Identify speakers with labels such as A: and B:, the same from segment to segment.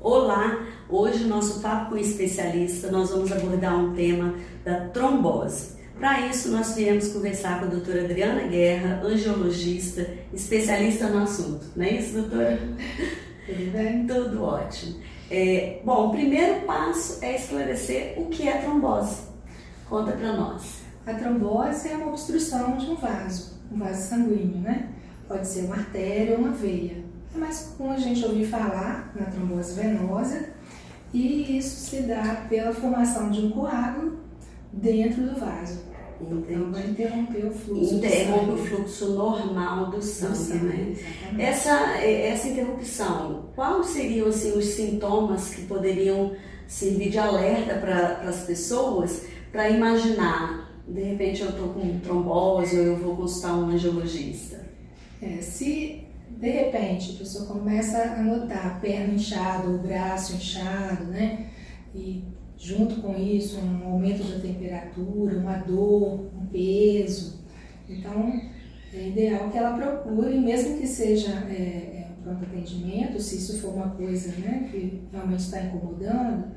A: Olá! Hoje o nosso papo com especialista, nós vamos abordar um tema da trombose. Para isso nós viemos conversar com a doutora Adriana Guerra, angiologista, especialista no assunto. Não é isso, doutora?
B: Tudo bem?
A: Tudo ótimo. Bom, o primeiro passo é esclarecer o que é trombose. Conta para nós.
B: A trombose é uma obstrução de um vaso sanguíneo, né? Pode ser uma artéria ou uma veia. É mais comum a gente ouvir falar na trombose venosa e isso se dá pela formação de um coágulo dentro do vaso.
A: Entendi.
B: Então vai interromper o fluxo
A: Interrompe o fluxo normal do sangue, né? Essa interrupção, quais seriam assim, os sintomas que poderiam servir de alerta para as pessoas para imaginar, de repente eu estou com trombose ou eu vou consultar um angiologista?
B: Se de repente a pessoa começa a notar a perna inchada, o braço inchado, né? E junto com isso um aumento da temperatura, uma dor, um peso, então é ideal que ela procure, mesmo que seja um pronto atendimento, se isso for uma coisa, né, que realmente está incomodando,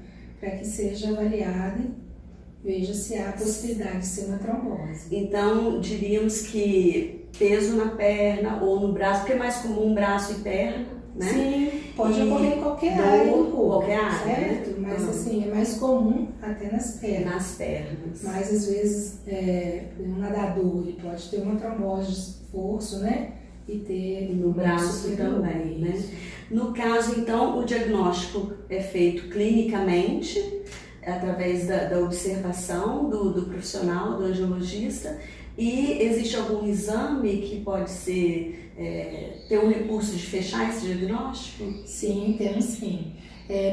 B: para que seja avaliada e veja se há a possibilidade de ser uma trombose.
A: Então, diríamos que peso na perna ou no braço, porque é mais comum braço e perna, né?
B: Sim, pode ocorrer em qualquer área do corpo,
A: qualquer área,
B: certo?
A: Né?
B: Mas assim, é mais comum até nas pernas.
A: Nas pernas.
B: Mas às vezes, um nadador ele pode ter uma trombose de esforço, né? E ter
A: no braço também, né? No caso, então, o diagnóstico é feito clinicamente, através da observação do profissional, do angiologista, e existe algum exame que pode ser, ter um recurso de fechar esse diagnóstico?
B: Sim, temos sim.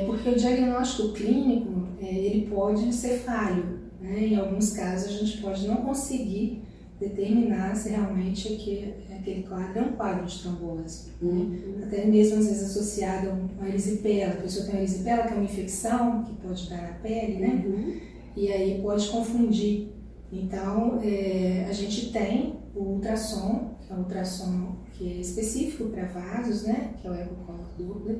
B: Porque o diagnóstico clínico, ele pode ser falho, né? Em alguns casos a gente pode não conseguir determinar se realmente aquele quadro é um quadro de trombose. Né? Até mesmo às vezes associado a uma erisipela, a pessoa tem uma erisipela que é uma infecção que pode dar na pele, né? E aí pode confundir. Então a gente tem o ultrassom, que é um ultrassom que é específico para vasos, né? Que é o ecocolor Doppler,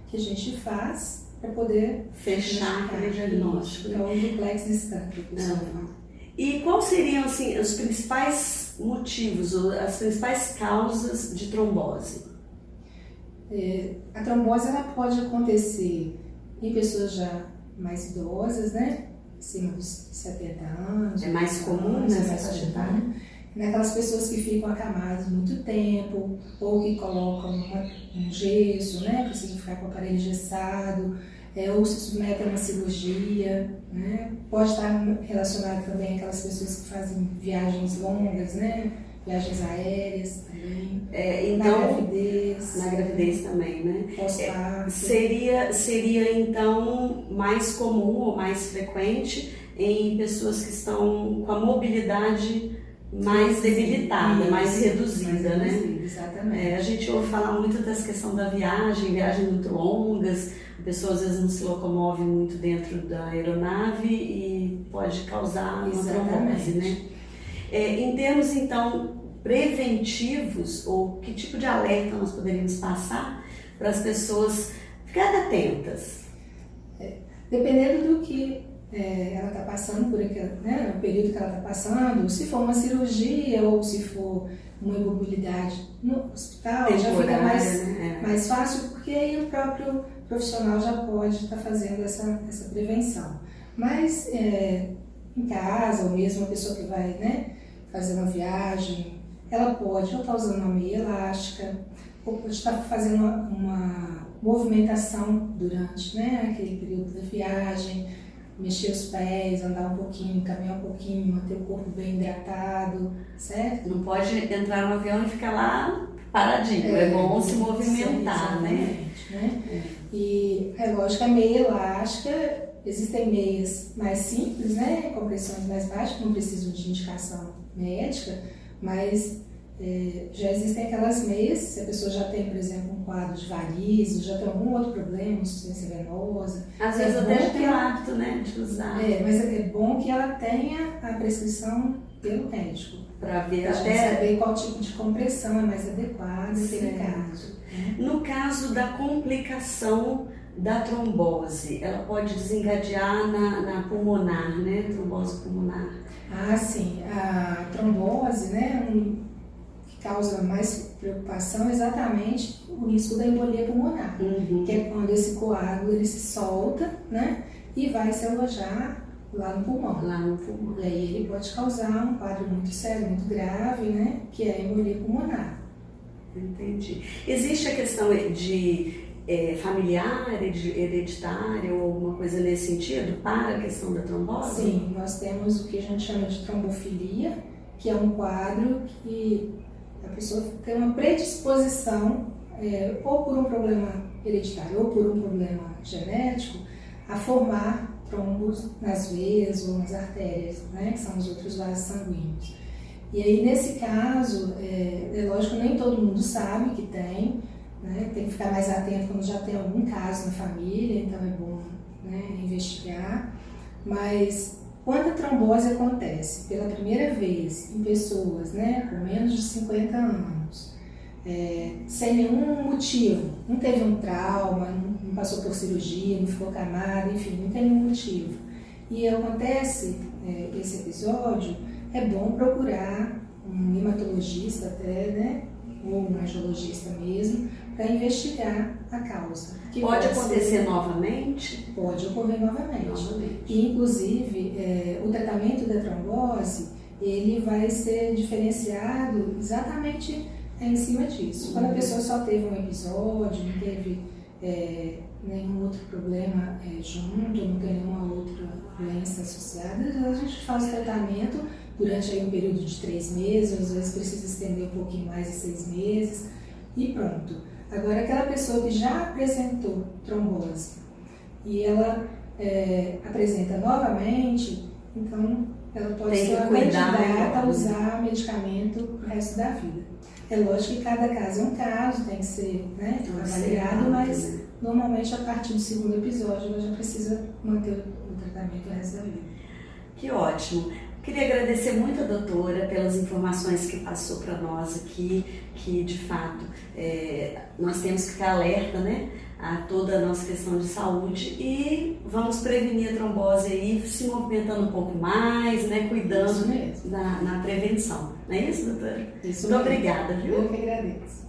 B: que a gente faz para poder
A: fechar aquele diagnóstico.
B: É o duplex distante, que o pessoal fala.
A: E quais seriam assim, os principais motivos, as principais causas de trombose?
B: A trombose ela pode acontecer em pessoas já mais idosas, né? Acima dos 70 anos.
A: É mais comum nessa faixa etária?
B: Naquelas pessoas que ficam acamadas muito tempo, ou que colocam um gesso, né? Precisam ficar com o aparelho engessado. Ou se submetem a uma cirurgia, né? Pode estar relacionado também àquelas pessoas que fazem viagens longas, né? Viagens aéreas também,
A: então,
B: na gravidez
A: também, né?
B: Pós-parto.
A: Seria então mais comum ou mais frequente em pessoas que estão com a mobilidade mais debilitada, mais reduzida, né?
B: Exatamente.
A: A gente ouve falar muito dessa questão da viagens muito longas, a pessoa às vezes não se locomove muito dentro da aeronave e pode causar uma trombose, né? Em termos, então, preventivos, ou que tipo de alerta nós poderíamos passar para as pessoas ficarem atentas?
B: Dependendo do que ela está passando por aquele, né, o período que ela está passando, se for uma cirurgia ou se for uma imobilidade no hospital, já fica mais fácil, porque aí o próprio profissional já pode estar fazendo essa prevenção. Mas em casa, ou mesmo uma pessoa que vai, né, fazer uma viagem, ela pode ou estar usando uma meia elástica, ou pode estar fazendo uma movimentação durante, né, aquele período da viagem, mexer os pés, andar um pouquinho, caminhar um pouquinho, manter o corpo bem hidratado, certo?
A: Não pode entrar no avião e ficar lá paradinho, é bom se movimentar, né?
B: E é lógico, a meia elástica, existem meias mais simples, né? Com pressões mais baixas, que não precisam de indicação médica, mas já existem aquelas meias, se a pessoa já tem, por exemplo, um quadro de varizes, já tem algum outro problema, insuficiência venosa.
A: Às vezes até tem o hábito, né, de usar.
B: Mas é bom que ela tenha a prescrição pelo médico.
A: Para ver
B: até saber qual tipo de compressão é mais adequada naquele caso.
A: No caso da complicação da trombose, ela pode desencadear na pulmonar, né? Trombose pulmonar.
B: Ah, sim. A trombose, né, que causa mais preocupação é exatamente o risco da embolia pulmonar, que é quando esse coágulo ele se solta, né, e vai se alojar lá no pulmão. E aí ele pode causar um quadro muito sério, muito grave, né, que é a embolia pulmonar.
A: Entendi. Existe a questão de familiar, hereditária ou alguma coisa nesse sentido para a questão da trombose?
B: Sim, nós temos o que a gente chama de trombofilia, que é um quadro que a pessoa tem uma predisposição, ou por um problema hereditário ou por um problema genético, a formar trombos nas veias ou nas artérias, né, que são os outros vasos sanguíneos. E aí, nesse caso, é lógico que nem todo mundo sabe que tem, né, tem que ficar mais atento quando já tem algum caso na família, então é bom, né, investigar. Mas quando a trombose acontece pela primeira vez em pessoas, né, com menos de 50 anos, sem nenhum motivo, não teve um trauma, não passou por cirurgia, não ficou camada, enfim, não tem nenhum motivo, e acontece esse episódio, é bom procurar um hematologista até, né, ou um angiologista mesmo, para investigar a causa.
A: Pode acontecer novamente?
B: Pode ocorrer novamente. E, inclusive, o tratamento da trombose, ele vai ser diferenciado exatamente em cima disso. Quando a pessoa só teve um episódio, não teve nenhum outro problema junto, não tem nenhuma outra doença associada, a gente faz o tratamento durante aí um período de 3 meses, às vezes precisa estender um pouquinho mais de 6 meses e pronto. Agora, aquela pessoa que já apresentou trombose e ela apresenta novamente, então ela pode ser uma candidata a usar medicamento o resto da vida. É lógico que cada caso é um caso, tem que ser, né, avaliado, mas normalmente a partir do 2º episódio ela já precisa manter o tratamento o resto da vida.
A: Que ótimo! Queria agradecer muito a doutora pelas informações que passou para nós aqui, que de fato nós temos que ficar alerta, né, a toda a nossa questão de saúde e vamos prevenir a trombose aí, se movimentando um pouco mais, né, cuidando na prevenção. Não é isso, doutora?
B: Isso
A: muito
B: mesmo.
A: Obrigada, viu?
B: Eu que agradeço.